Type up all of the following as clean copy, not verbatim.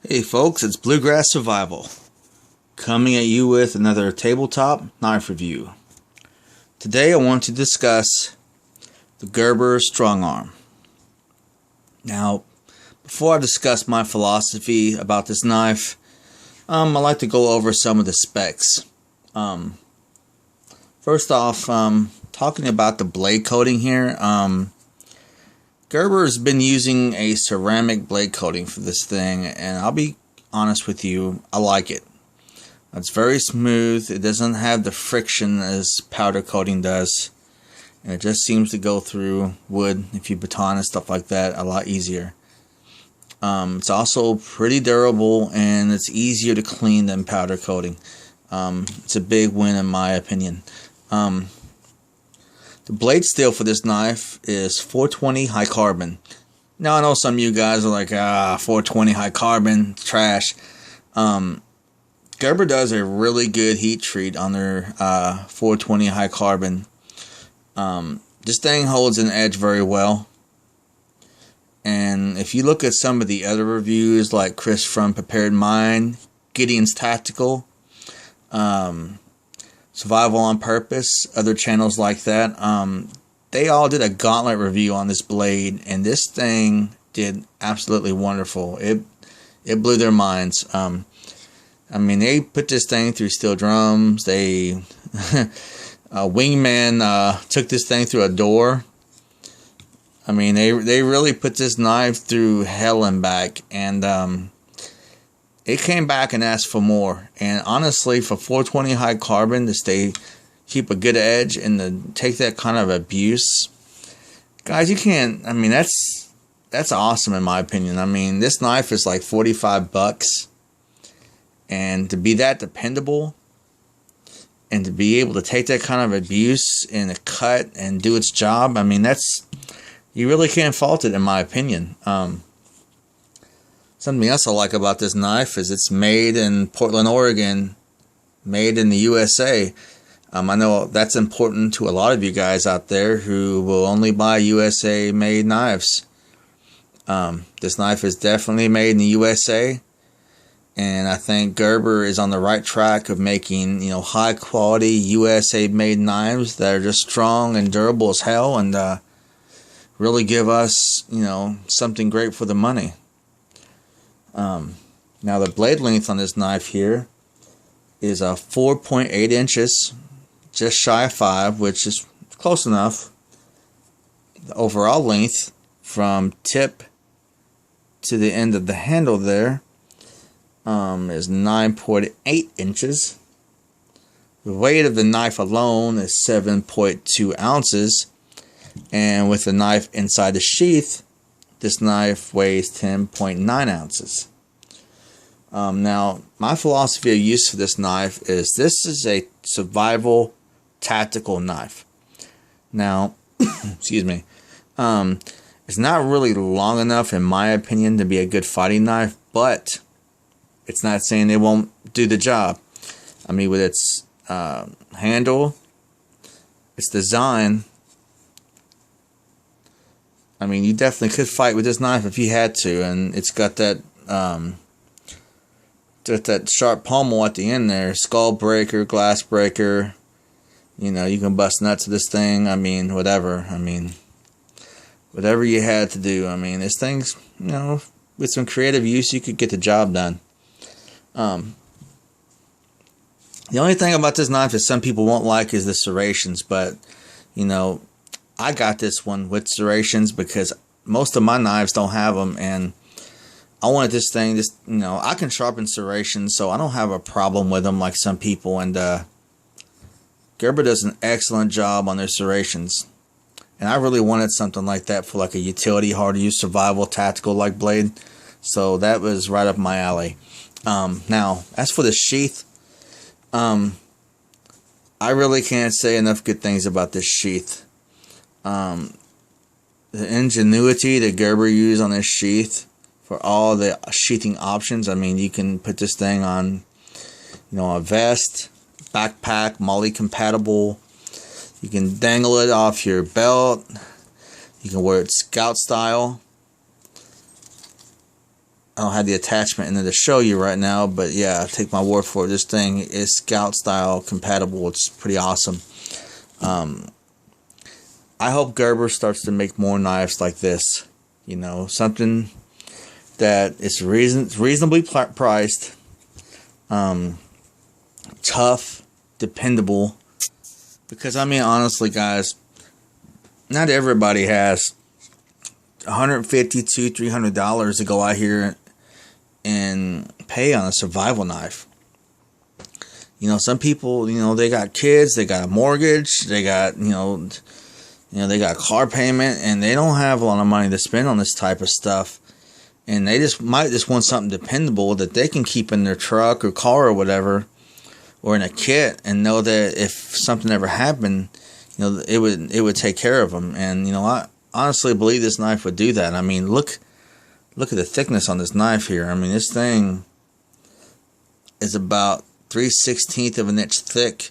Hey folks, it's Bluegrass Survival, coming at you with another tabletop knife review. Today I want to discuss the Gerber Strongarm. Now, before I discuss my philosophy about this knife, I'd like to go over some of the specs. First off, talking about the blade coating here, Gerber has been using a ceramic blade coating for this thing, and I'll be honest with you, I like it. It's very smooth. It doesn't have the friction as powder coating does, and it just seems to go through wood, if you baton and stuff like that, a lot easier. It's also pretty durable, and it's easier to clean than powder coating. It's a big win in my opinion. The blade steel for this knife is 420 high carbon. Now I know some of you guys are like, 420 high carbon, trash. Gerber does a really good heat treat on their 420 high carbon. This thing holds an edge very well. And if you look at some of the other reviews, like Chris from Prepared Mind, Gideon's Tactical, Survival on Purpose, other channels like that, they all did a gauntlet review on this blade, and this thing did absolutely wonderful. It blew their minds. I mean, they put this thing through steel drums. They Wingman took this thing through a door. I mean, they really put this knife through hell and back, and it came back and asked for more. And honestly, for 420 high carbon to keep a good edge and to take that kind of abuse, guys, you can't. I mean, that's awesome in my opinion. I mean, this knife is like $45, and to be that dependable and to be able to take that kind of abuse in a cut and do its job, I mean, you really can't fault it in my opinion. Something else I like about this knife is it's made in Portland, Oregon, made in the USA. I know that's important to a lot of you guys out there who will only buy USA made knives. This knife is definitely made in the USA, and I think Gerber is on the right track of making, high quality USA made knives that are just strong and durable as hell, and really give us, something great for the money. Now the blade length on this knife here is 4.8 inches, just shy of 5, which is close enough. The overall length from tip to the end of the handle there is 9.8 inches. The weight of the knife alone is 7.2 ounces, and with the knife inside the sheath, this knife weighs 10.9 ounces. Now, my philosophy of use for this knife is this is a survival tactical knife. Now, excuse me, it's not really long enough, in my opinion, to be a good fighting knife, but it's not saying it won't do the job. I mean, with its handle, its design, I mean, you definitely could fight with this knife if you had to, and it's got that sharp pommel at the end there, skull breaker, glass breaker. You can bust nuts with this thing. I mean, whatever. I mean, whatever you had to do. I mean, this thing's, with some creative use, you could get the job done. The only thing about this knife that some people won't like is the serrations, but, I got this one with serrations because most of my knives don't have them, and I wanted this thing I can sharpen serrations, so I don't have a problem with them like some people, and Gerber does an excellent job on their serrations, and I really wanted something like that for like a utility, hard to use, survival, tactical like blade, so that was right up my alley. Now, as for the sheath, I really can't say enough good things about this sheath. The ingenuity that Gerber used on this sheath for all the sheathing options. I mean, you can put this thing on, a vest, backpack, MOLLE compatible. You can dangle it off your belt. You can wear it scout style. I don't have the attachment in there to show you right now, but yeah, take my word for it. This thing is Scout style compatible. It's pretty awesome. I hope Gerber starts to make more knives like this. You know, something that is reasonably priced, tough, dependable. Because I mean, honestly, guys, not everybody has $150 to $300 to go out here and pay on a survival knife. You know, some people, you know, they got kids, they got a mortgage, they got, you know, they got a car payment, and they don't have a lot of money to spend on this type of stuff. And they might just want something dependable that they can keep in their truck or car or whatever, or in a kit, and know that if something ever happened, you know, it would take care of them. And you know, I honestly believe this knife would do that. I mean, look at the thickness on this knife here. I mean, this thing is about 3/16 of an inch thick,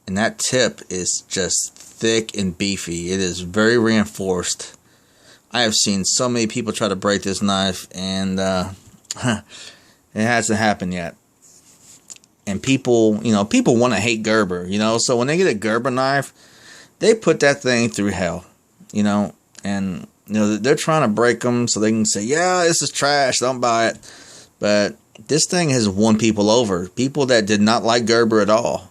and that tip is just thick and beefy. It is very reinforced. I have seen so many people try to break this knife, and it hasn't happened yet. And people, you know, people want to hate Gerber, you know, so when they get a Gerber knife, they put that thing through hell, you know, and you know, they're trying to break them so they can say, yeah, this is trash, don't buy it. But this thing has won people over, people that did not like Gerber at all.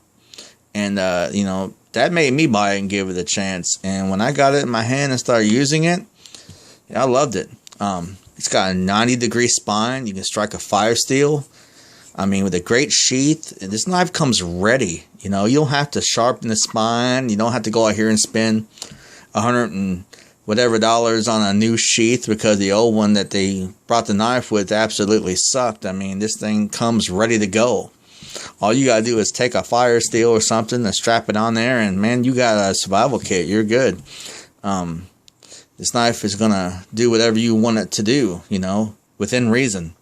And, you know, that made me buy it and give it a chance. And when I got it in my hand and started using it, yeah, I loved it. It's got a 90-degree spine. You can strike a fire steel. I mean, with a great sheath. And this knife comes ready. You know, you don't have to sharpen the spine. You don't have to go out here and spend $100 and whatever on a new sheath because the old one that they brought the knife with absolutely sucked. I mean, this thing comes ready to go. All you gotta do is take a fire steel or something and strap it on there, and man, you got a survival kit. You're good. This knife is gonna do whatever you want it to do, you know, within reason.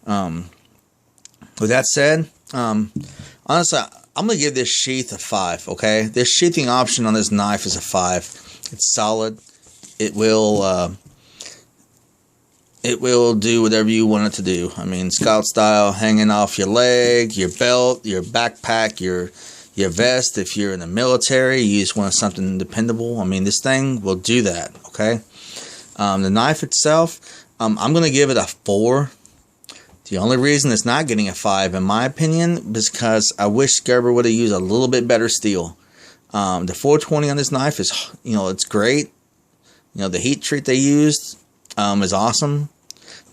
With that said, honestly, I'm gonna give this sheath a 5. Okay, this sheathing option on this knife is a 5. It's solid. It will do whatever you want it to do. I mean, Scout style, hanging off your leg, your belt, your backpack, your vest. If you're in the military, you just want something dependable. I mean, this thing will do that, okay? The knife itself, I'm going to give it a 4. The only reason it's not getting a 5, in my opinion, is because I wish Gerber would have used a little bit better steel. The 420 on this knife is, you know, it's great. You know, the heat treat they used is awesome.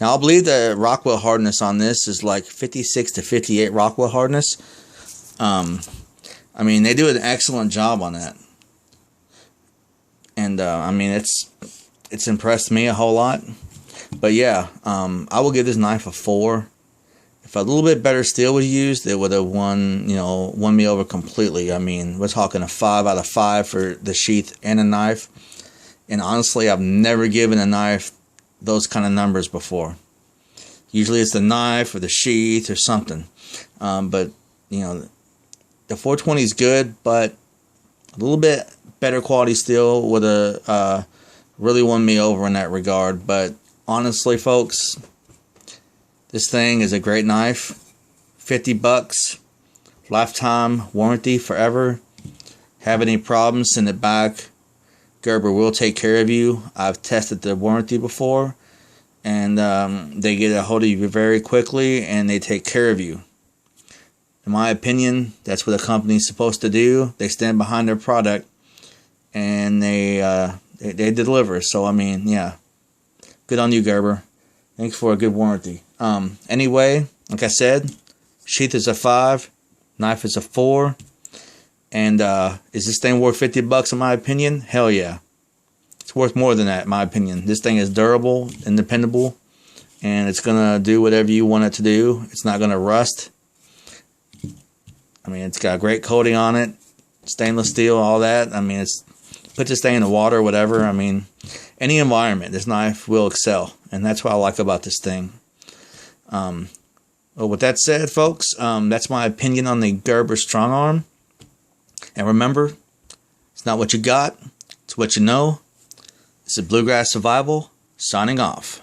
Now, I believe the Rockwell hardness on this is like 56 to 58 Rockwell hardness. I mean, they do an excellent job on that. And, I mean, it's impressed me a whole lot. But, yeah, I will give this knife a 4. If a little bit better steel was used, it would have won me over completely. I mean, we're talking a 5 out of 5 for the sheath and a knife. And honestly, I've never given a knife those kind of numbers before. Usually it's the knife or the sheath or something. But, you know, the 420 is good, but a little bit better quality steel would have really won me over in that regard. But honestly, folks, this thing is a great knife. $50, lifetime warranty forever. Have any problems, send it back. Gerber will take care of you. I've tested the warranty before, and they get a hold of you very quickly, and they take care of you. In my opinion, that's what a company's supposed to do. They stand behind their product, and they deliver. So I mean, yeah, good on you, Gerber. Thanks for a good warranty. Anyway, like I said, sheath is a 5, knife is a 4. And is this thing worth $50 in my opinion? Hell yeah. It's worth more than that in my opinion. This thing is durable and dependable, and it's going to do whatever you want it to do. It's not going to rust. I mean, it's got a great coating on it, stainless steel, all that. I mean, put this thing in the water, whatever. I mean, any environment, this knife will excel, and that's what I like about this thing. Well, with that said, folks, that's my opinion on the Gerber Strongarm. And remember, it's not what you got, it's what you know. This is Bluegrass Survival, signing off.